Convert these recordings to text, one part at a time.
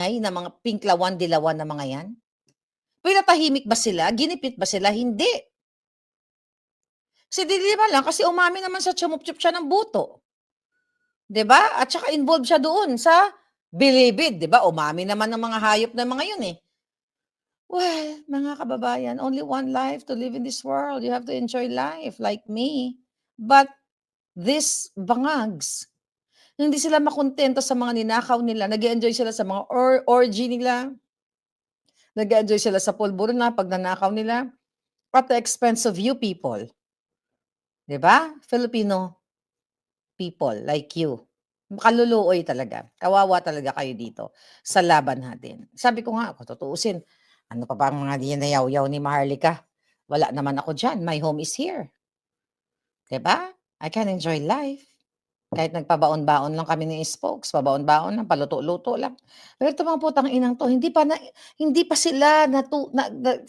na mga pinklawan-dilawan na mga 'yan? Pinatahimik ba sila, ginipit ba sila? Hindi. Si Dilima lang kasi umamin naman sa tsumupchup siya ng buto, 'di ba? At saka involved siya doon sa bilibid, 'di ba? Umamin naman ng mga hayop na mga 'yun, eh. Well, mga kababayan, only one life to live in this world. You have to enjoy life like me. But these bangags, hindi sila makontento sa mga ninakaw nila, nag-e-enjoy sila sa mga orgy nila, nag-e-enjoy sila sa pulburo na pagnanakaw nila at the expense of you people, 'di ba? Filipino people like you. Kaluluoy talaga, kawawa talaga kayo dito sa laban natin. Sabi ko nga, kung tutuusin, ano pa ba ang mga yinayaw-yaw ni Maharlika? Wala naman ako diyan, my home is here, 'di ba? I can enjoy life. Kahit nagpabaon-baon lang kami ni Spokes, pabaon-baon lang, paluto-luto lang. Pero itong mga putang inang 'to, hindi pa sila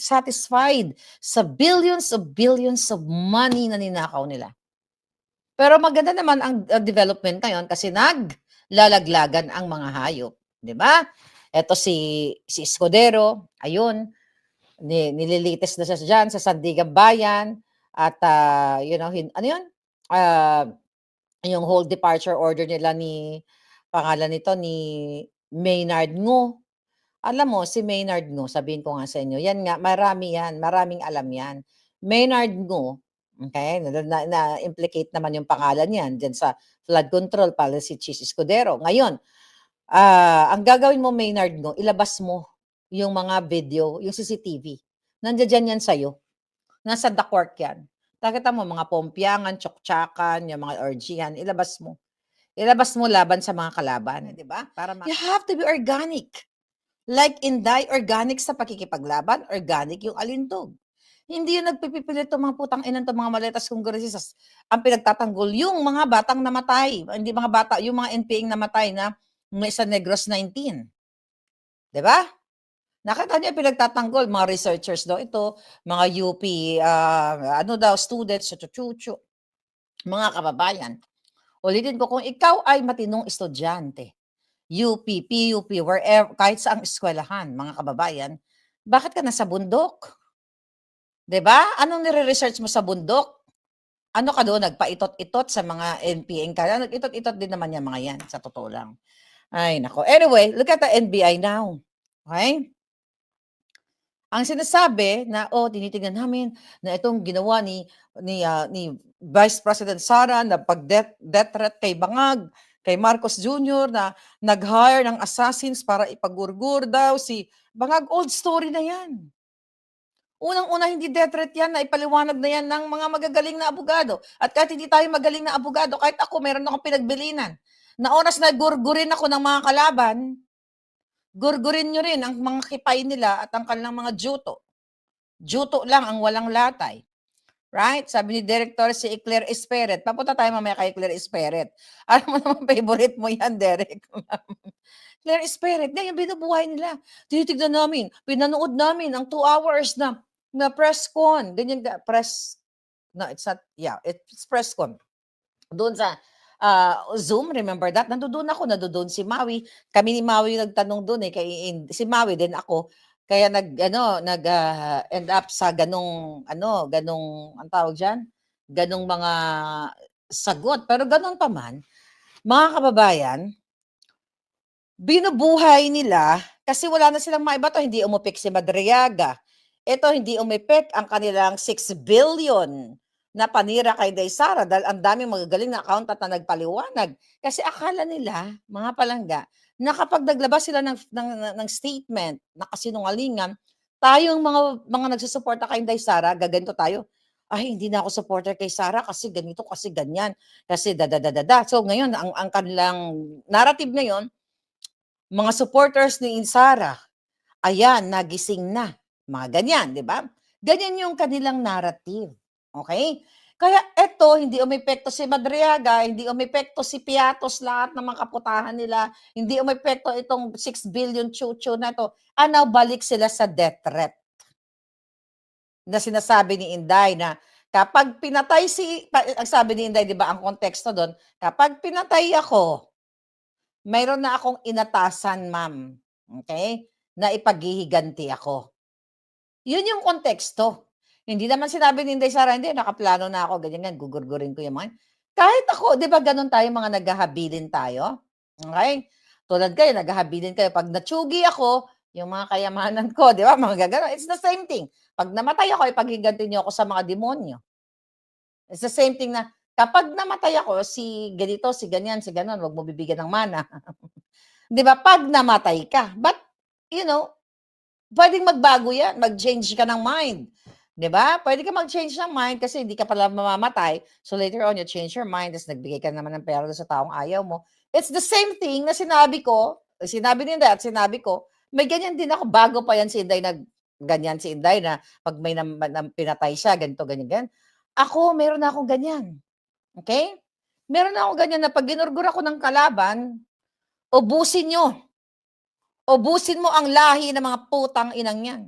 satisfied sa billions of money na ninakaw nila. Pero maganda naman ang development ngayon kasi naglalaglagan ang mga hayop, 'di ba? Eto si Escudero, ayun, nililitis na siya diyan sa Sandigan Bayan at, ano 'yun, ah yung whole departure order nila pangalan nito, ni Maynard Ngo. Alam mo si Maynard Ngo, sabihin ko nga sa inyo, yan nga marami yan, maraming alam yan. Maynard Ngo, okey, na-implicate naman yung pangalan niyan diyan sa flood control pala si Chis Escudero. Ngayon, ang gagawin mo Maynard Ngo, ilabas mo yung mga video, yung CCTV. Nandiya-diyan yan sa'yo. Nasa The Court yan. Nakita mo mga pompyangan, tsoktsakan, yung mga orgy-han, ilabas mo. Ilabas mo laban sa mga kalaban, 'di ba? You have to be organic. Like Inday, organic sa pakikipaglaban, organic yung alindog. Hindi yung nagpipipilit 'tong mga putang inang 'to, mga maletas kongresistas, ang pinagtatanggol yung mga batang namatay, hindi mga bata, yung mga NPA namatay na may sa Negros 19, 'di ba? Nakita niyo pinagtatanggol, mga researchers daw ito, mga UP, ano daw, students, chu-chu-chu-chu. Mga kababayan, ulitin ko, kung ikaw ay matinong estudyante, UP, PUP, kahit saang eskwelahan, mga kababayan, bakit ka nasa bundok? 'Di ba? Anong nire-research mo sa bundok? Ano ka doon, nagpaitot-itot sa mga NPA ka? Nag-itot-itot din naman yang mga yan, sa totoo lang. Ay naku. Anyway, look at the NBI now, okey? Ang sinasabi na, tinitingnan namin na itong ginawa ni Vice President Sara na death threat kay Bangag, kay Marcos Jr. na nag-hire ng assassins para ipagurgur daw si Bangag. Old story na 'yan. Unang-una, hindi death threat 'yan, naipaliwanag na 'yan ng mga magagaling na abogado. At kahit hindi tayo magaling na abogado, kahit ako meron akong pinagbilinan, na oras na gurgurin ako ng mga kalaban, gurgurin niyo rin ang mga kipay nila at ang kanilang mga juto. Juto lang ang walang latay. Right? Sabi ni Director si Claire Esperet. Papunta tayo mamaya kay Claire Esperet. Alam mo naman, favorite mo yan, Derek. Claire Esperet, yan yung binubuhay nila. Tinitignan namin, pinanood namin ang 2 hours na press con. Ganyan, no, it's not, yeah, it's press con. Doon sa Zoom, remember that? Nandoon si Maui. Kami ni Maui yung nagtanong doon, eh, si Maui din ako. Kaya end up sa ganong anong tawag diyan, ganong mga sagot. Pero gano'n pa man, mga kababayan, binubuhay nila kasi wala na silang maibato, hindi umupik si Madriaga. Ito, hindi umipik ang kanilang 6 billion na panira kay Day Sara dahil ang daming magagaling na accountant na nagpaliwanag. Kasi akala nila, mga palangga, na kapag naglabas sila ng statement na kasinungalingan, tayong mga nagsusuporta kay Day Sara, gaganito tayo. Ay, hindi na ako supporter kay Sara kasi ganito, kasi ganyan, kasi da. So ngayon, ang kanilang narrative ngayon, mga supporters ni Sara, ayan, nagising na. Mga ganyan, di ba? Ganyan yung kanilang narrative. Okay? Kaya eto, hindi umepekto si Madriaga, hindi umepekto si Piatos, lahat ng mga kaputahan nila, hindi umepekto itong 6 billion chuchu na to. Ano, balik sila sa death threat. Na sinasabi ni Inday na kapag pinatay ang sabi ni Inday, di ba, ang konteksto doon, kapag pinatay ako, mayroon na akong inatasan, ma'am. Okay? Na ipaghihiganti ako. Yun yung konteksto. Hindi naman sinabi ni Inday Sara, "Hindi, nakaplano na ako, ganyan, gugurgurin ko yung mga" kahit ako, 'di ba gano'n tayo mga naghahabilin tayo, okey? Tulad kayo naghahabilin kayo, 'pag natsugi ako, yung mga kayamanan ko, 'di ba, mga gano'n. It's the same thing. 'Pag namatay ako, ipaghiganti niyo ako sa mga demonyo. It's the same thing na kapag namatay ako, si ganito, si ganyan, si gano'n, 'wag mo bibigyan ng mana. 'Di ba, 'pag namatay ka. But, you know, puwedeng magbago 'yan, mag-change ka ng mind, 'di ba? Puwede ka mag-change ng mind kasi hindi ka pala mamamatay. So, later on you change your mind ta's nagbigay ka naman ng pera dun sa taong ayaw mo. It's the same thing na sinabi ko, sinabi ni Inday at sinabi ko, may ganyan din ako bago pa 'yan si Inday ganyan si Inday na 'pag may pinatay siya ganito, ganyan, ganyan. Ako meron na akong ganyan, okey? Meron na akong ganyan na 'pag ginurgur ako ng kalaban, ubusin niyo, ubusin mo ang lahi ng mga putang inang 'yan.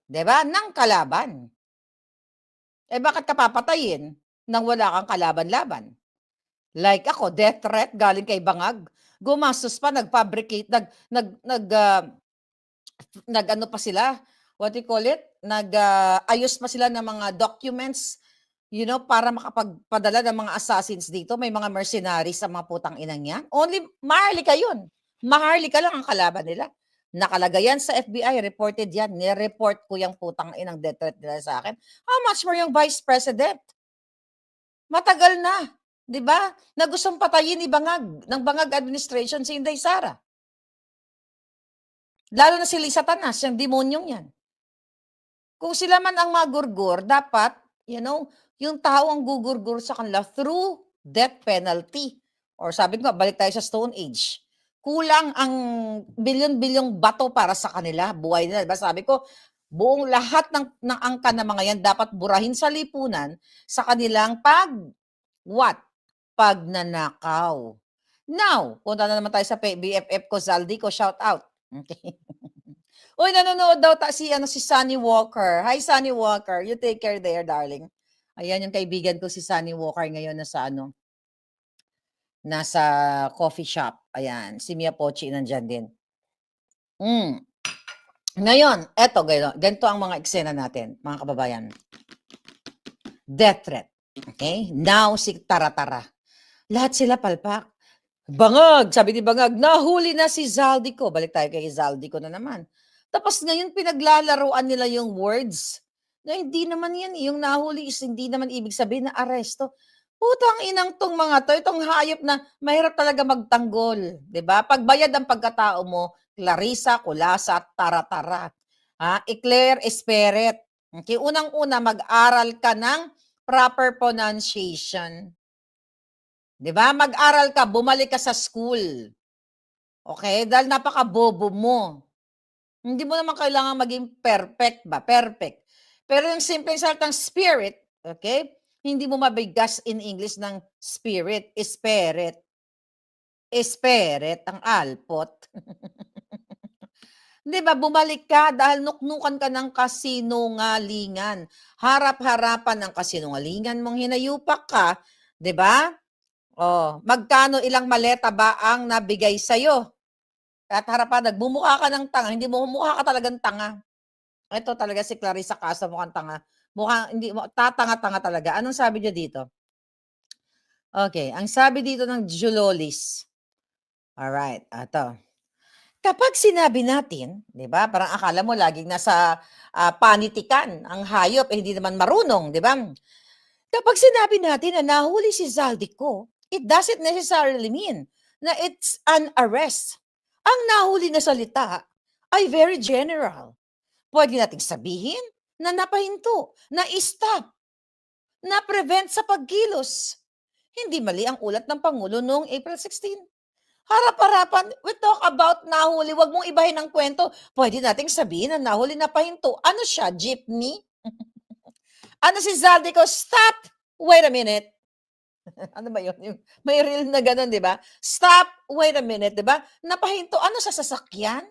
'Di ba, ng kalaban. Eh, bakit ka papatayin nang wala kang kalaban-laban? Like ako, death threat galing kay Bangag, gumastos pa nag-fabricate, nag-ano pa sila, what do you call it, ayos pa sila ng mga documents, you know, para makapagpadala ng mga assassins dito, may mga mercenaries sa mga putang inang 'yan. Only Maharlika 'yun, Maharlika lang ang kalaban nila. Nakalagay yan sa FBI, reported yan, ni-report ko yang putang inang death threat nila sa akin. How much more yung Vice President? Matagal na, 'di ba, na gustong patayin ni Bangag, ng Bangag administration si Inday Sara. Lalo na si Lisa Tanas, yang demonyong 'yan. Kung sila man ang magurgur, dapat, you know, yung tao ang gugurgur sa kanila through death penalty. Or sabi ko nga, balik tayo sa Stone Age. Kulang ang bilyon-bilyong bato para sa kanila, buhay nila. Diba sabi ko, buong lahat ng angkan ng mga yan dapat burahin sa lipunan sa kanilang what? Pagnanakaw. Now, punta na naman tayo sa BFF ko, Zaldi ko, shout out. Okay. Uy, nanonood daw si Sunny Walker. Hi, Sunny Walker. You take care there, darling. Ayan yung kaibigan ko si Sunny Walker ngayon nasa coffee shop. Ayan, si Mia Pochi nandiyan din. Ngayon, eto ganito ang mga eksena natin, mga kababayan. Death threat. Okay? Now, si Tara-Tara. Lahat sila palpak. Bangag, sabi ni Bangag, nahuli na si Zaldico. Balik tayo kay Zaldico na naman. Tapos ngayon pinaglalaruan nila yung words na hindi naman yan, yung nahuli is hindi naman ibig sabihin na aresto. Putang inang tong mga to, itong hayop na mahirap talaga magtanggol, 'di ba? Pagbayad ang pagkatao mo, Clarissa, Kulasa, Tara-Tara. Ha? Eclair Esperet. Okay, unang-una mag-aral ka ng proper pronunciation. 'Di ba? Mag-aral ka, bumalik ka sa school. Okay? Dahil napaka-bobo mo. Hindi mo naman kailangan maging perfect ba? Perfect. Pero yung simpleng salitang spirit, okay? Hindi mo mabigas in English ng spirit, spirit. Spirit, ang alpot. 'Di ba, bumalik ka dahil nuknukan ka ng kasinungalingan. Harap-harapan ng kasinungalingan mong hinayupak ka, 'di ba? Oh, magkano ilang maleta ba ang nabigay sa'yo? At harapan nagmumukha ka ng tanga, hindi mo mukha ka talagang tanga. Ito talaga si Clarissa Castro mukhang tanga. Mukhang hindi mo tatanga-tanga talaga. Anong sabi niya dito? Okay, ang sabi dito ng Julolis. Alright, ito. Kapag sinabi natin, 'di ba, parang akala mo laging nasa, panitikan ang hayop, eh, hindi naman marunong, 'di ba? Kapag sinabi natin na nahuli si Zaldico, it doesn't necessarily mean na it's an arrest. Ang nahuli na salita ay very general. Puwede nating sabihin na napahinto, na-stop, na-prevent sa pagkilos. Hindi mali ang ulat ng Pangulo noong April 16. Harap-harapan, we talk about nahuli, wag mong ibahin ang kwento. Puwede nating sabihin na nahuli, napahinto. Ano siya, jeepney? Ano si Zaldico? Stop! Wait a minute. Ano ba yun? Yung may reel na gano'n, 'di ba? Stop! Wait a minute, 'di ba? Napahinto, ano sa sasakyan?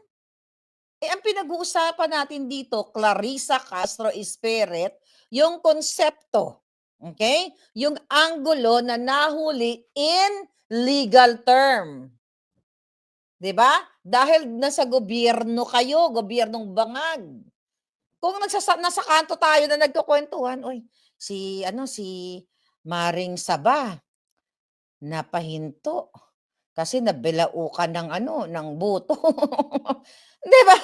Eh, ang pinag-uusapan natin dito, Clarissa Castro Esperet, yung konsepto, okay? Yung anggulo na nahuli in legal term. 'di ba? Dahil nasa gobyerno kayo, gobyernong bangag. Kung nasa kanto tayo na nagkukuwentuhan, "Uy, si ano, si Maring Saba napahinto kasi nabilaukan ng ano, ng buto." 'Di ba?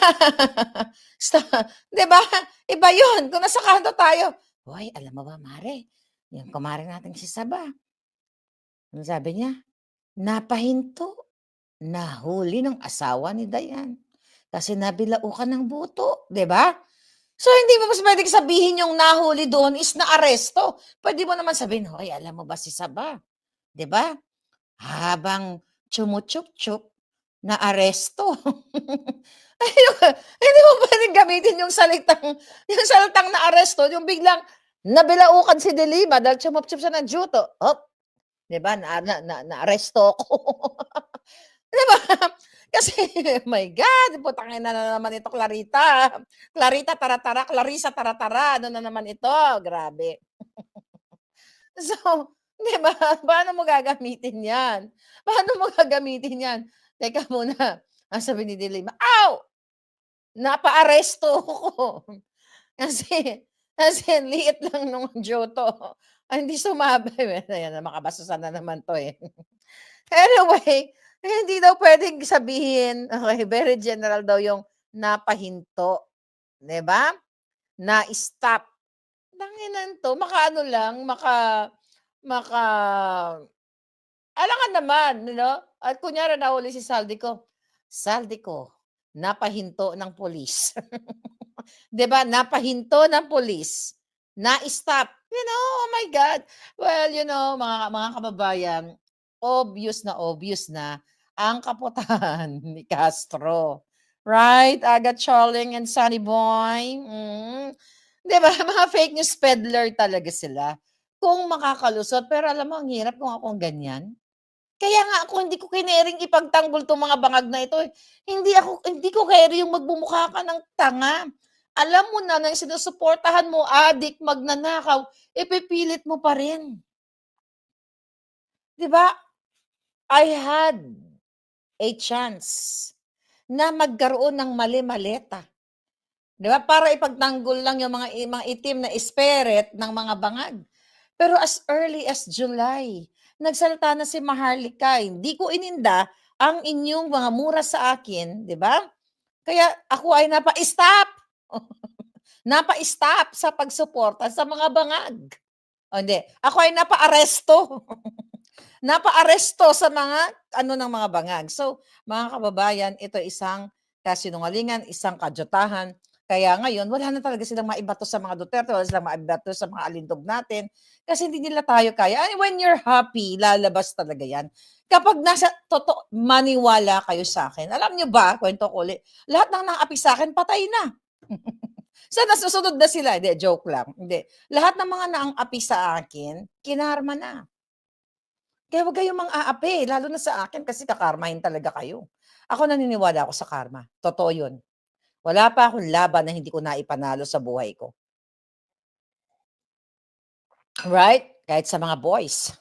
Sa 'Di ba? Iba 'yun kung nasa kanto tayo, "Hoy, alam mo ba mare, yung kumare nating si Saba, anong sabi niya, napahinto, nahuli ng asawa ni Dayan kasi nabilaukan ng buto." 'Di ba? So, hindi mo mas puwedeng sabihin yung nahuli doon is naaresto. Puwede mo naman sabihin, "Hoy, alam mo ba si Saba, 'di ba, habang tsumutsuk-tsuk, naaresto." Ayun, hindi mo puwedeng gamitin yung salitang naaresto, yung biglang nabilaukan si De Lima dahil tsumuptsup siya ng juto, 'di ba, naaresto ako. 'Di ba? Kasi, my God, putang-ina na naman ito, Clarita. Clarita tara-tara, Clarissa tara-tara, ano na naman ito, grabe. So, 'di ba, paano mo gagamitin 'yan? Paano mo gagamitin 'yan? Teka muna, ang sabi ni Delima, "Aw! Napaaresto ako." Kasi kasi ang liit lang nung juto, hindi sumabay. Ayan, makabasusan na naman 'to, eh. Anyway, hindi daw puwedeng sabihin, okey, very general daw yung napahinto, 'di ba? Na-stop. Tanginan 'to, maka-ano lang, maka alangan naman, at kunyari nahuli si Saldico, "Saldico, napahinto ng pulis." 'Di ba, napahinto ng pulis, na-stop, oh my God. Well, mga kababayan, obvious na ang kaputahan ni Castro, right? Aga Chong and Sunny Boy, 'di ba, mga fake news peddler talaga sila, kung makakalusot. Pero alam mo ang hirap kung ako ang ganyan. Kaya nga ako hindi ko kiniring ipagtanggol 'tong mga bangag na ito, eh. Hindi ko keri yung magbumukha ka ng tanga. Alam mo na yung sinusuportahan mo adik, magnanakaw, ipipilit mo pa rin, 'di ba? I had a chance na magkaroon ng mali-maleta, 'di ba, para ipagtanggol lang yung mga itim na esperet ng mga bangag. Pero as early as July, nagsalita na si Maharlika, hindi ko ininda ang inyong mga mura sa akin, 'di ba? Kaya ako ay napa-stop, napa-stop sa pagsuporta sa mga bangag. O hindi, ako ay napa-aresto, napa-aresto sa mga ano ng mga bangag. So, mga kababayan, ito isang kasinungalingan, isang kadyutahan. Kaya ngayon, wala na talaga silang maibato sa mga Duterte, wala silang maibato sa mga alindog natin, kasi hindi nila tayo kaya. And when you're happy, lalabas talaga yan. Kapag nasa maniwala kayo sa akin. Alam niyo ba, kwento ko ulit, lahat ng naapi sa akin, patay na. Sa nasusunod na sila, hindi, joke lang. Hindi. Lahat ng mga naang-api sa akin, kinarma na. Kaya huwag kayong mang-aapi, lalo na sa akin kasi kakarmahin talaga kayo. Ako naniniwala ako sa karma, totoo 'yun. Wala pa akong laban na hindi ko naipanalo sa buhay ko, right? Kahit sa mga boys.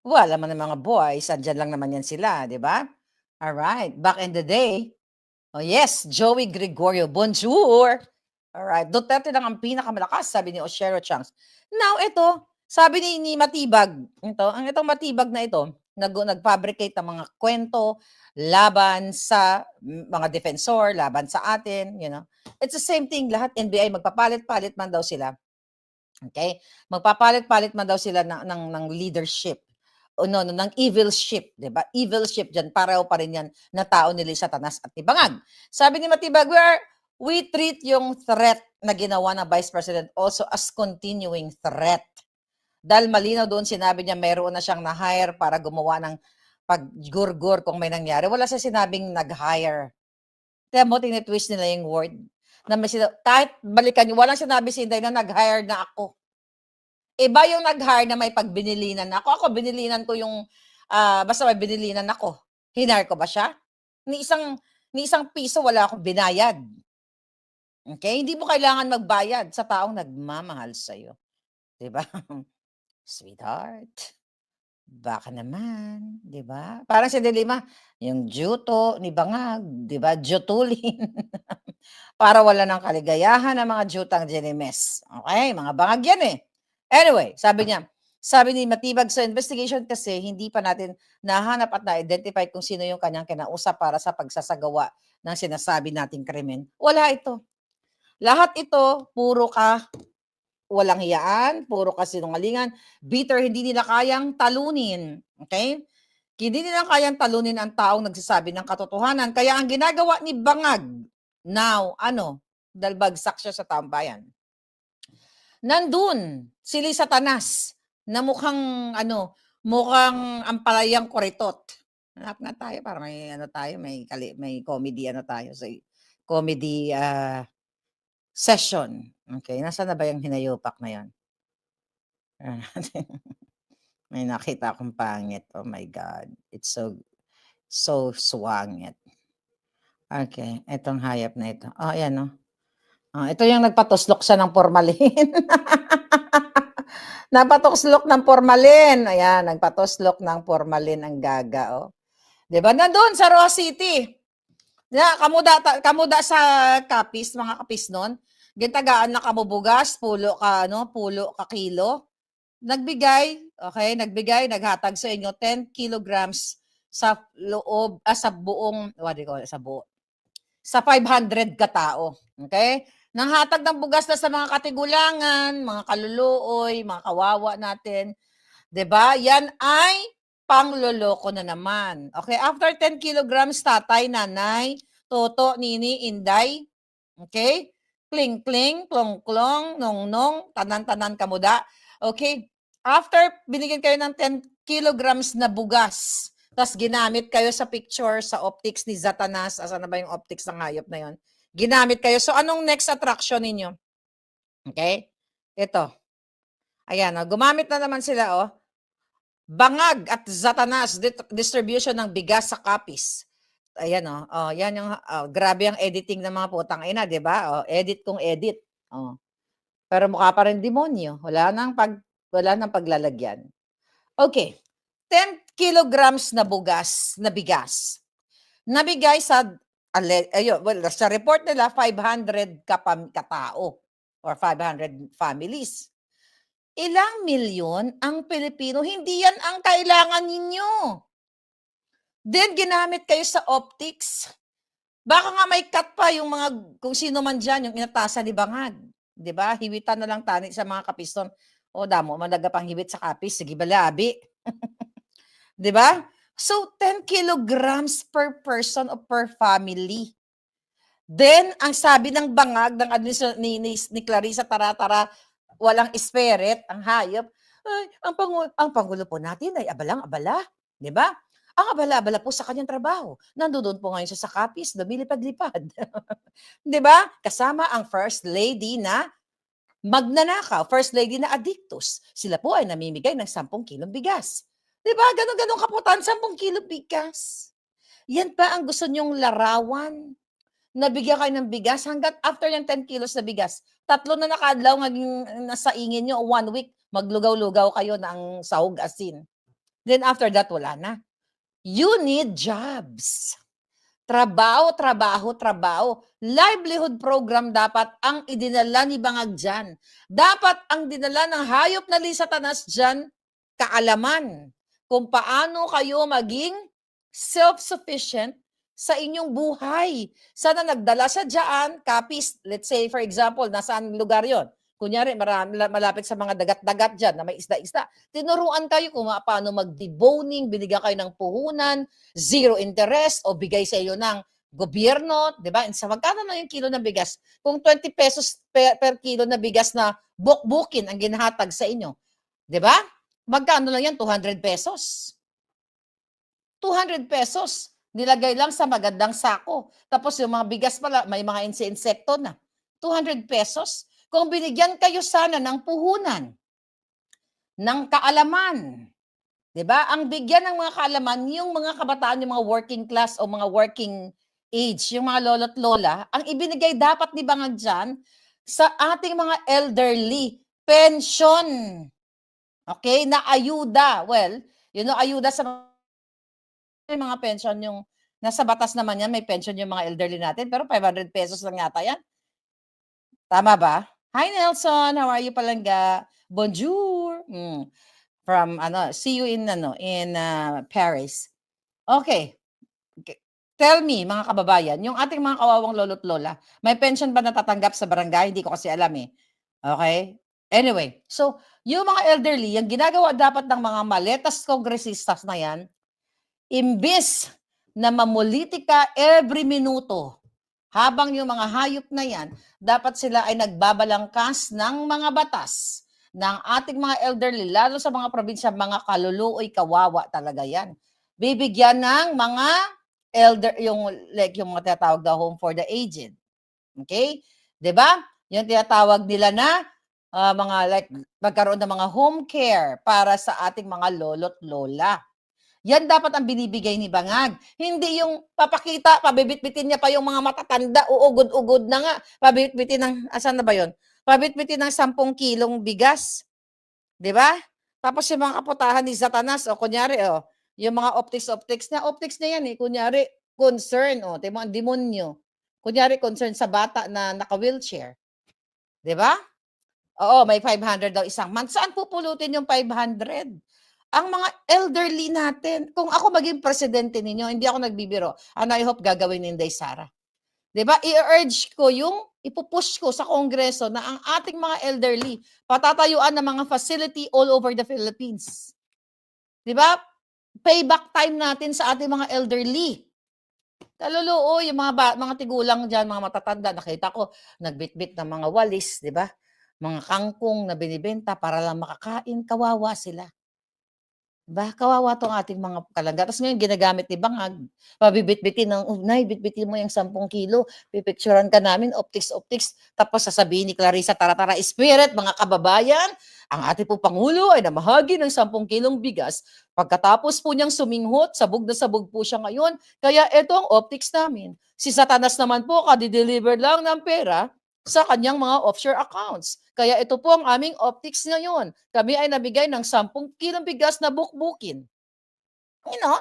Wala naman ng mga boys, andiyan lang naman 'yan sila, 'di ba? Alright, back in the day, oh yes, Joey Gregorio, bonjour! Alright, Duterte lang ang pinakamalakas, sabi ni Oshero Changs. Now ito, sabi ni Matibag, itong Matibag na ito, nag-fabricate ng mga kwento laban sa mga defensor, laban sa atin, It's the same thing, lahat NBI magpapalit-palit man daw sila, okay? Magpapalit-palit man daw sila ng leadership. O no, ng evil ship, 'di ba? Evil ship diyan, pareho pa rin 'yan na tao ni Satanas at ni Bangag. Sabi ni Matibag, we treat yung threat na ginawa ng Vice President also as continuing threat. Dahil malinaw doon sinabi niya mayroon na siyang na-hire para gumawa ng paggurgur kung may nangyari. Wala siya sinabing nag-hire. Kaya mo tinitwist nila yung word. Na kahit balikan niyo, walang sinabi si Inday na nag-hire na ako. Iba yung nag-hire na may pagbinilinan ako. Ako binilinan ko yung, basta may binilinan ako. Hinire ko ba siya? Ni isang ni isang piso wala akong binayad. Okay? Hindi mo kailangan magbayad sa taong nagmamahal sa'yo, 'di ba? Sweetheart, Baka naman, 'di ba? Parang si De Lima, yung juto ni Bangag, 'di ba, jutulin. Para wala ng kaligayahan ang mga jutang Jenimes. Okay, mga bangag yan, eh. Anyway, sabi ni Matibag, sa investigation kasi hindi pa natin nahanap at na-identify kung sino yung kanyang kinausap para sa pagsasagawa ng sinasabi nating krimen. Wala ito. Lahat ito puro walang hiyaan, puro kasinungalingan, bitter, hindi nila kayang talunin, okay? Hindi nila kayang talunin ang taong nagsasabi ng katotohanan. Kaya ang ginagawa ni Bangag, now, dahil bagsak siya sa tambayan. Nandun, sili Satanas, na mukhang ampalayang kuritot. Hanap nga tayo para may comedy tayo sa comedy session. Okay, nasaan na ba yung hinayupak na yon? May nakita akong pangit. Oh my God. It's so swangit. Okay, etong hayop na ito. Oh, ayan, oh. Ito yung nagpatuslok siya ng formalin. Nagpatuslok ng formalin. Ayan, nagpatuslok ng formalin ang gaga, oh. 'Di ba? Nandoon sa Roa City. Kamuda sa kapis, mga kapis noon. Gintagaan na kamubugas, pulo ka kilo. Naghatag sa inyo 10 kilograms sa buong, what do you call it, sa 500 katao. Okay? Nanghatag ng bugas na sa mga katigulangan, mga kaluluoy, mga kawawa natin. 'Di ba? Yan ay pangloloko na naman. Okay? After 10 kilograms, tatay, nanay, toto, nini, inday. Okay? Kling-kling, klong-klong, nong-nong, tanan-tanan kamuda. Okay? After binigyan kayo ng 10 kilograms na bugas, tapos ginamit kayo sa picture, sa optics ni Satanas. Asan na ba yung optics ng hayop na yon? Ginamit kayo. So, anong next attraction ninyo? Okay? Ito. Ayan, gumamit na naman sila, oh. Bangag at Satanas, distribution ng bigas sa kapis. Ayan, oh. Yan yung, grabe ang editing ng mga putang ina, di ba? Oh, edit kung edit. Oh. Pero mukha pa rin demonyo. Wala nang paglalagyan. Okay. 10 kilograms na bigas. Nabigay sa report nila 500 katao or 500 families. Ilang milyon ang Pilipino? Hindi yan ang kailangan ninyo. Then ginamit kayo sa optics. Baka nga may cut pa yung kung sino man dyan, yung inatasan ni Bangag. 'Di ba? Hiwitan na lang tani sa mga kapiston. O damo, malaga pang hiwit sa kapis. Sige balabi. 'Di ba? So, 10 kilograms per person or per family. Then, ang sabi ng Bangag, ng ni Clarissa Taratara, walang spirit, ang hayop, ay, ang Pangulo po natin ay abalang-abala. 'Di ba? Ang abala-abala po sa kanyang trabaho. Nandoon po ngayon siya sa kapis, lumilipad-lipad. 'Di ba? Kasama ang First Lady na magnanakaw, First Lady na addictus. Sila po ay namimigay ng 10 kilong bigas. 'Di ba? Ganon kaputan, 10 kilo bigas. Yan pa ang gusto nyong larawan. Nabigyan kayo ng bigas hangga't after yung 10 kilos na bigas, 3 na nakadlaw nasa ingin nyo, 1 week, maglugaw-lugaw kayo ng sahog asin. Then after that, wala na. You need jobs. Trabaho, trabaho, trabaho. Livelihood program dapat ang idinala ni Bangag dyan. Dapat ang dinala ng hayop na Satanas dyan, kaalaman kung paano kayo maging self-sufficient sa inyong buhay. Sana nagdala sa dyan, kapis, let's say for example, nasaan lugar yon? Kunyari, malapit sa mga dagat-dagat dyan na may isda-isda. Tinuruan kayo kung paano mag-deboning, binigyan kayo ng puhunan, zero interest, o bigay sa iyo ng gobyerno, di ba? Sa magkano na yung kilo ng bigas? Kung 20 pesos per kilo na bigas na bukbukin ang ginahatag sa inyo, di ba? Magkano lang yan? 200 pesos. 200 pesos. Nilagay lang sa magandang sako. Tapos yung mga bigas pala, may mga insekto na. 200 pesos. Kung binigyan kayo sana ng puhunan, ng kaalaman, 'di ba? Ang bigyan ng mga kaalaman, yung mga kabataan, yung mga working class o mga working age, yung mga lolo't lola, ang ibinigay dapat ni Bangag dyan sa ating mga elderly, pension. Okay? Na ayuda. Well, ayuda sa mga pension yung nasa batas naman yan, may pension yung mga elderly natin, pero ₱500 lang yata yan, tama ba? Hi Nelson, how are you palangga? Bonjour. From see you in Paris. Okay. Tell me mga kababayan, yung ating mga kawawang lolo't lola, may pension ba natatanggap sa barangay? Hindi ko kasi alam, eh. Okay. Anyway, so yung mga elderly, ang ginagawa dapat ng mga maletas kongresistas na yan, imbis na mamolitika every minuto, habang yung mga hayop na yan, dapat sila ay nagbabalangkas ng mga batas ng ating mga elderly, lalo sa mga probinsya, mga kaluluoy, kawawa talaga yan. Bibigyan ng mga yung mga tinatawag na home for the aged. Okay? 'Di ba? Yung tinatawag nila na mga like magkaroon ng mga home care para sa ating mga lolo't lola. Yan dapat ang binibigay ni Bangag. Hindi yung papakita, pabibitbitin niya pa yung mga matatanda, uugod-ugod na nga. Pabibitbitin ng, asan na ba yun? Pabibitbitin ng 10 kilong bigas. Di ba? Tapos yung mga kaputahan ni Satanas, o kunyari, yung mga optics na yan eh. Kunyari, concern, tingnan mo ang demonyo. Kunyari, concern sa bata na naka-wheelchair. Di ba? Oo, may 500 daw isang month. Saan pupulutin yung 500? Ang mga elderly natin, kung ako maging presidente ninyo, hindi ako nagbibiro, and I hope gagawin ni Inday Sara. 'Di ba? I-urge ko ipupush ko sa Kongreso na ang ating mga elderly, patatayuan ng mga facility all over the Philippines. 'Di ba? Payback time natin sa ating mga elderly. Kaluluo, yung mga tigulang diyan, mga matatanda, nakita ko nagbitbit ng mga walis, 'di ba? Mga kangkong na binibenta para lang makakain, kawawa sila. Kawawa 'tong ating mga palangga. Tapos ngayon ginagamit ni Bangag, pabibitbitin ng, "Oh, Nay, bitbitin mo yung 10 kilo, pipicturan ka namin, optics." Tapos sasabihin ni Clarissa, "Tara, tara, spirit, mga kababayan, ang ating po Pangulo ay namahagi ng 10 kilong bigas. Pagkatapos po niyang suminghot, sabog na sabog po siya ngayon, kaya eto ang optics namin. Si Satanas naman po kade-deliver lang ng pera sa kanyang mga offshore accounts. Kaya ito po ang aming optics ngayon. Kami ay nabigay ng 10 kilong bigas na bukbukin." You know,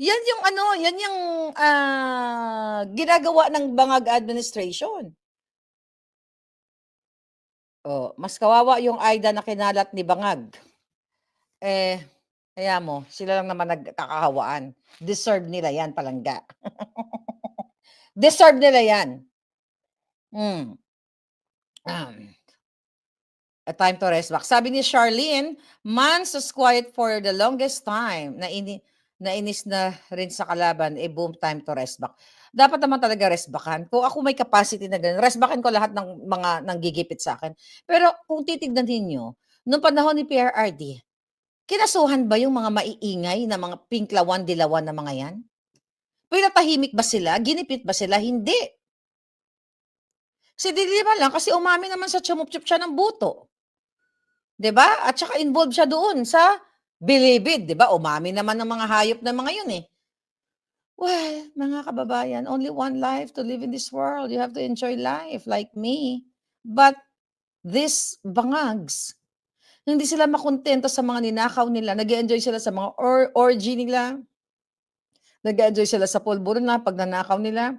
yan yung ginagawa ng Bangag administration. Mas kawawa yung AIDA na kinalat ni Bangag. Kaya mo, sila lang naman nagkakahawaan. Deserve nila yan, palangga. Deserve nila yan. Hmm. A time to rest back. Sabi ni Charlene, "Mans was quiet for the longest time. Nainis na rin sa kalaban, boom, time to rest back." Dapat naman talaga rest backan. Kung ako may capacity na gano'n, rest backan ko lahat ng mga nanggigipit sa akin. Pero kung titignan ninyo, nung panahon ni PRRD, kinasuhan ba yung mga maiingay na mga pinklawan, dilawan na mga yan? Pinatahimik ba sila? Ginipit ba sila? Hindi. Si Dilima lang kasi umamin naman sa chumup-chup siya ng buto. 'Di ba? At saka involved siya doon sa bilibid, 'di ba? Umamin naman ng mga hayop na mga 'yun, eh. Well, mga kababayan, only one life to live in this world. You have to enjoy life like me. But these bangags, hindi sila makontento sa mga ninakaw nila. Nag-e-enjoy sila sa mga orgy nila. Nag-e-enjoy sila sa pulburo na pagnanakaw nila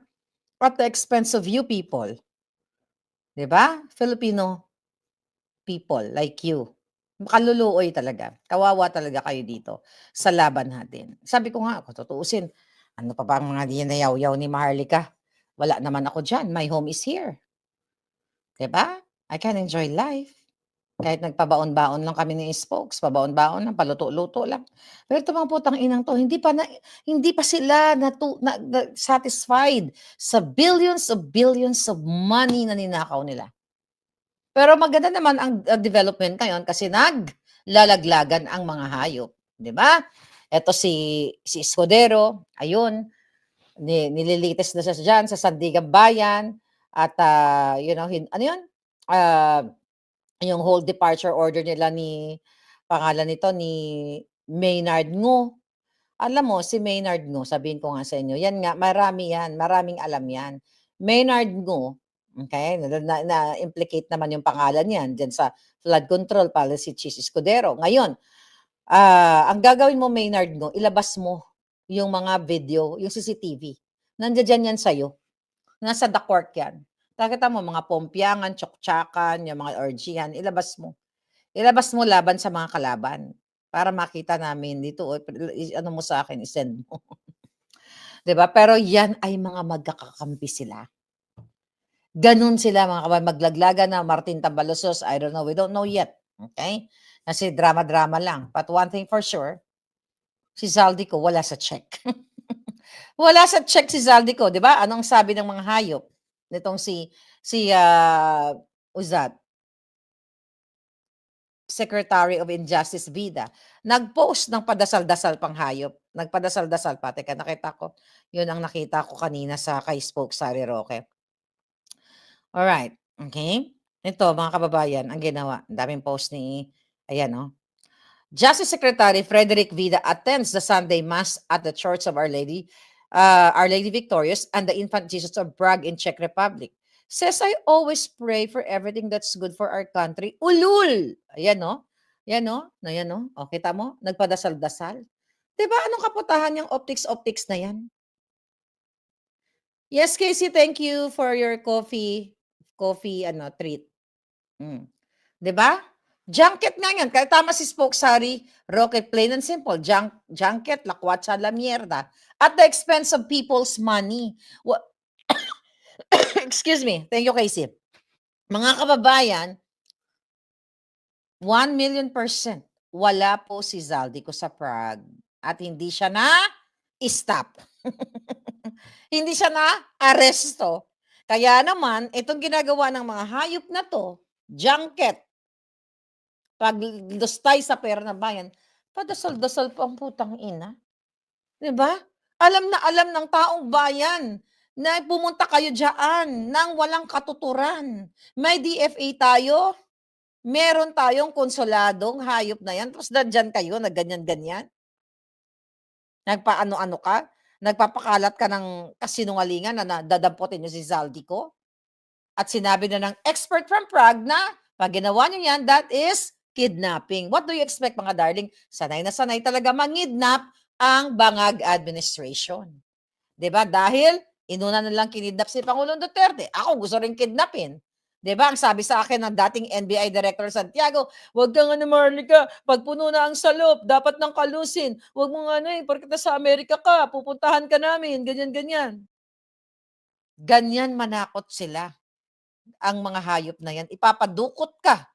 at the expense of you people. 'Di ba? Filipino people like you. Kaluluoy talaga. Kawawa talaga kayo dito sa laban natin. Sabi ko nga, kung tutuusin, ano pa ba ang mga dinayaw-yaw ni Maharlika? Wala naman ako diyan. My home is here. 'Di ba? I can enjoy life. Kahit nagpabaon-baon lang kami ni Spokes, pabaon-baon lang, paluto-luto lang. Pero itong mga putang inang 'to, hindi pa sila satisfied sa billions of money na ninakaw nila. Pero maganda naman ang development ngayon kasi naglalaglagan ang mga hayop, 'di ba? Eto si Escudero, ayun, nililitis na siya diyan sa Sandigan Bayan at, ano 'yun, ah, yung whole departure order nila pangalan nito, ni Maynard Ngo. Alam mo si Maynard Ngo, sabihin ko nga sa inyo, yan nga marami yan, maraming alam yan. Maynard Ngo, okay, na-implicate naman yung pangalan niyan diyan sa flood control policy Chief Escudero. Ngayon, Ang gagawin mo Maynard 'no, ilabas mo yung mga video, yung CCTV. Nandiya-diyan yan sa'yo, nasa the court yan. Nakita mo mga pompyangan, tsaktsakan, yung mga orgihan, ilabas mo. Ilabas mo laban sa mga kalaban, para makita namin dito o ano mo sa'kin, i-send mo, 'di ba? Pero yan ay mga magkakakampi sila. Gano'n sila mga kabayan, maglaglagan na Martin Tambalosos, I don't know, we don't know yet, okay? Kasi drama-drama lang. But one thing for sure, si Zaldico wala sa check. Wala sa check si Zaldico, 'di ba? Anong sabi ng mga hayop nitong si who's that? Secretary of Injustice Vida. Nag-post ng padasal-dasal pang hayop. Nagpadasal-dasal pa. Teka, nakita ko. Yun ang nakita ko kanina sa kay Spoke Sari Roque. Alright, okay. Ito mga kababayan, ang ginawa, ang daming post ni ayan, oh. Justice Secretary Frederick Vida attends the Sunday Mass at the Church of Our Lady Victorious and the Infant Jesus of Prague in Czech Republic. Says, I always pray for everything that's good for our country. Ulul! Ayan, no? Yan, no? Ayan, no? O, kita mo? Nagpadasal-dasal. Diba? Anong kaputahan yung optics-optics na yan? Yes, Casey, thank you for your coffee treat. 'Di ba? Junket nga 'yan, kaya tama si Spoke Sari Roque, plain and simple, junket, lakwatsa la mierda, at the expense of people's money. Excuse me, thank you, Casey. Mga kababayan, 1,000,000% wala po si Zaldico sa Prague at hindi siya na-stop. Hindi siya na-aresto. Kaya naman, itong ginagawa ng mga hayop na 'to, junket, paglustay sa pera ng bayan, padasal-dasal pa ang putang ina, 'di ba? Alam na alam ng taong bayan na pumunta kayo diyaan ng walang katuturan. May DFA tayo, meron tayong konsuladong hayop na 'yan, tapos nandiyan kayo na ganyan-ganyan. Nagpaano-ano ka, nagpapakalat ka ng kasinungalingan na dadamputin niyo si Zaldico at sinabi na ng expert from Prague na 'pag ginawa niyo 'yan, that is kidnapping. What do you expect mga darling? Sanay na sanay talaga mangidnap ang bangag administration. 'Di ba? Dahil inuna nilang kinidnap si Pangulong Duterte. Ako gusto rin kidnapin. 'Di ba? Ang sabi sa akin ng dating NBI Director Santiago, "Wag kang ano Marlica, pag puno na ang salop, dapat nang kalusin. Wag mo nga ano porket nasa Amerika ka, pupuntahan ka namin, ganyan, ganyan." Ganyan manakot sila, ang mga hayop na 'yan. Ipapadukot ka.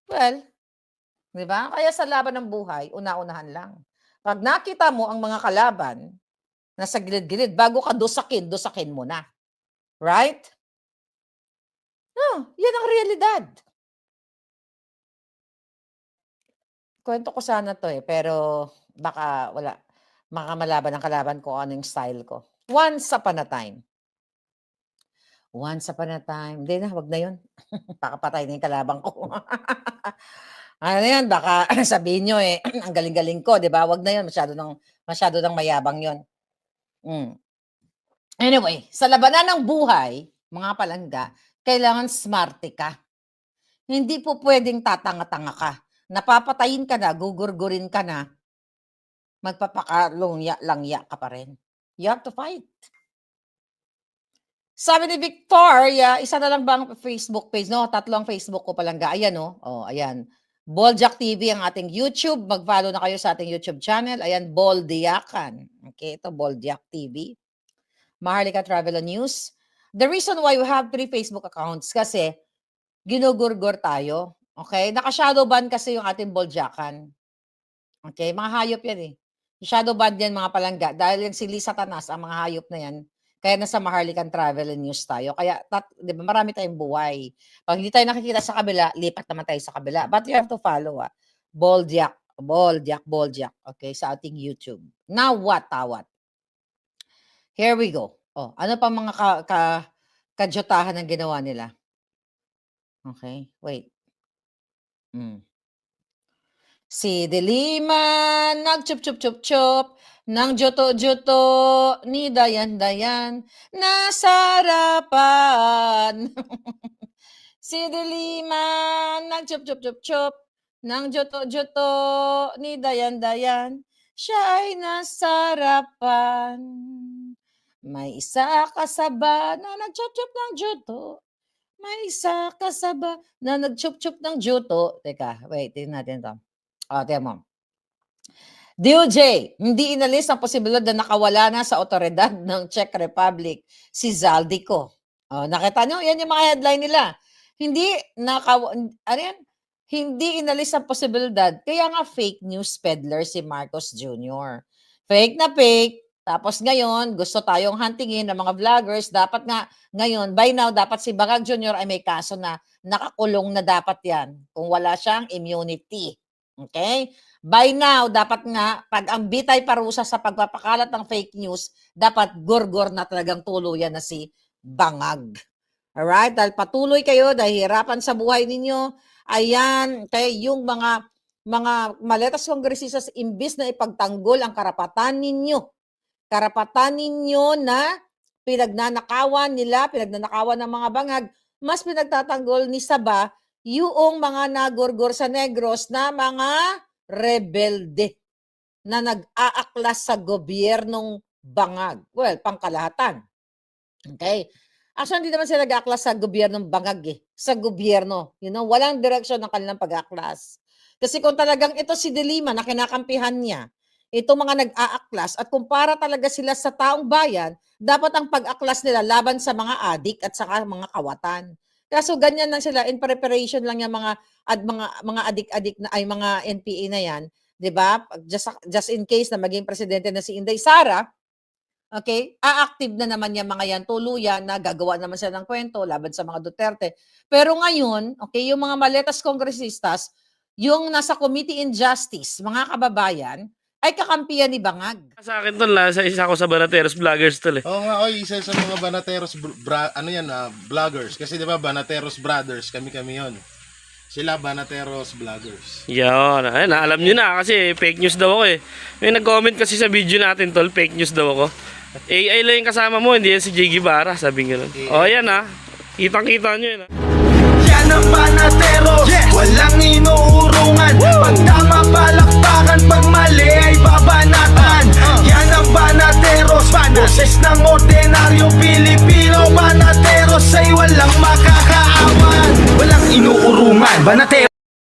Well, 'di ba? Kaya sa laban ng buhay, una-unahan lang. 'Pag nakita mo ang mga kalaban, nasa gilid-gilid, bago ka dusakin, dusakin mo na. Right? No, 'yan ang realidad. Kuwento ko sana 'to, pero baka wala, baka malaban ng kalaban ko ano yung style ko. Once upon a time, hindi na, 'wag na 'yun. Baka patay na yung kalaban ko. Ano 'yan, baka sabihin niyo, ang galing-galing ko, 'di ba? 'Wag na 'yun, masyado ng mayabang 'yun. Hmm. Anyway, sa labanan ng buhay, mga palangga, kailangan smarte ka. Hindi po puwedeng tatanga-tanga ka. Napapatayin ka na, gugurgurin ka na, magpapakalungya-langya ka pa rin. You have to fight. Sabi ni Victoria, isa na lang bang Facebook page 'no, 3 ang Facebook ko palangga, ayan, oh. Oh, ayan. Boljack TV ang ating YouTube, mag-follow na kayo sa ating YouTube channel, ayan, Boldiakan. Okay, ito Boljack TV. Maharlika Travel and News. The reason why we have 3 Facebook accounts kasi ginugurgur tayo, okay? Naka-shadow ban kasi yung ating Boljakan. Okay, mga hayop 'yan, eh. Shadow ban 'yan mga palangga dahil yan si Lee Satanas ang mga hayop na 'yan, kaya nasa Maharlikan Travel and News tayo. Kaya 'di ba marami tayong buhay. 'Pag hindi tayo nakikita sa kabila, lipat naman tayo sa kabila. But you have to follow, Boldiak, Boldiak, okay, sa ating YouTube. Now what, tawat? Here we go. Oh, ano pa mga kadyutahan ang ginawa nila? Okay, wait. Si Diliman nagchup-chup-chup-chup ng juto-juto ni Dayan-Dayan nasa harapan. Si Diliman nagchup-chup-chup-chup ng juto-juto ni Dayan-Dayan, siya ay nasarapan. May isa kasaba na nag-chup-chup ng juto. May isa kasaba na nag-chup-chup ng juto. Teka, wait, tingnan natin 'to. Tingnan mo. DOJ, hindi inalis ang posibilidad na nakawala na sa otoridad ng Czech Republic si Zaldico. Nakita nyo? Yan yung mga headline nila. Ano yan? Hindi inalis ang posibilidad. Kaya nga fake news peddler si Marcos Jr. Fake na fake. Tapos ngayon, gusto tayong huntingin ng mga vloggers. Dapat nga, ngayon, by now, dapat si Bangag Jr. ay may kaso na nakakulong na dapat yan. Kung wala siyang immunity. Okay? By now, dapat nga, pag ang bitay parusa sa pagpapakalat ng fake news, dapat gorgor na talagang tuluyan na si Bangag. Alright? Dahil patuloy kayo, dahil hirapan sa buhay ninyo, ayan, kaya yung mga maletas kongresistas, imbis na ipagtanggol ang karapatan ninyo na pinagnanakawan ng mga bangag, mas pinagtatanggol ni Saba yung mga nagorgor sa Negros na mga rebelde na nag-aaklas sa gobyernong bangag. Well, pangkalahatan. Okay? Actually, hindi naman sila nag-aaklas sa gobyernong bangag sa gobyerno. Walang direksyon ng kanilang pag-aaklas. Kasi kung talagang ito si De Lima na kinakampihan niya, ito mga nag-aaklas at kumpara talaga sila sa taong bayan, dapat ang pag-aklas nila laban sa mga adik at saka mga kawatan. Kaso ganyan lang sila, in preparation lang yung mga adik-adik na ay mga NPA na yan, 'di ba? Just in case na maging presidente na si Inday Sara, okay? A-active na naman yung mga yan tuluyan na gagawa naman sila ng kwento laban sa mga Duterte. Pero ngayon, okay, yung mga maletas kongresistas, yung nasa Committee in Justice, mga kababayan, ay kakampiyan ni Bangag. Sa akin tol, isa ako sa Banateros Vloggers tol eh. Oo nga, isa sa mga Banateros vloggers. Kasi 'di ba Banateros Brothers, kami yon. Sila Banateros Vloggers. Yan, ayun, alam nyo na kasi fake news daw ako eh. May nag-comment kasi sa video natin tol, fake news daw ako. AI lang yung kasama mo, hindi yan si Jay Guevara, sabi nga nun. Yan kitang-kita nyo yun Yan ang Banateros, walang inuurungan. Pag tama palakpakan, pag mali ay babanatan. Yan ang Banateros, boses ng ordinaryo Pilipino. Banateros ay walang makakaawan, walang inuurungan. Banateros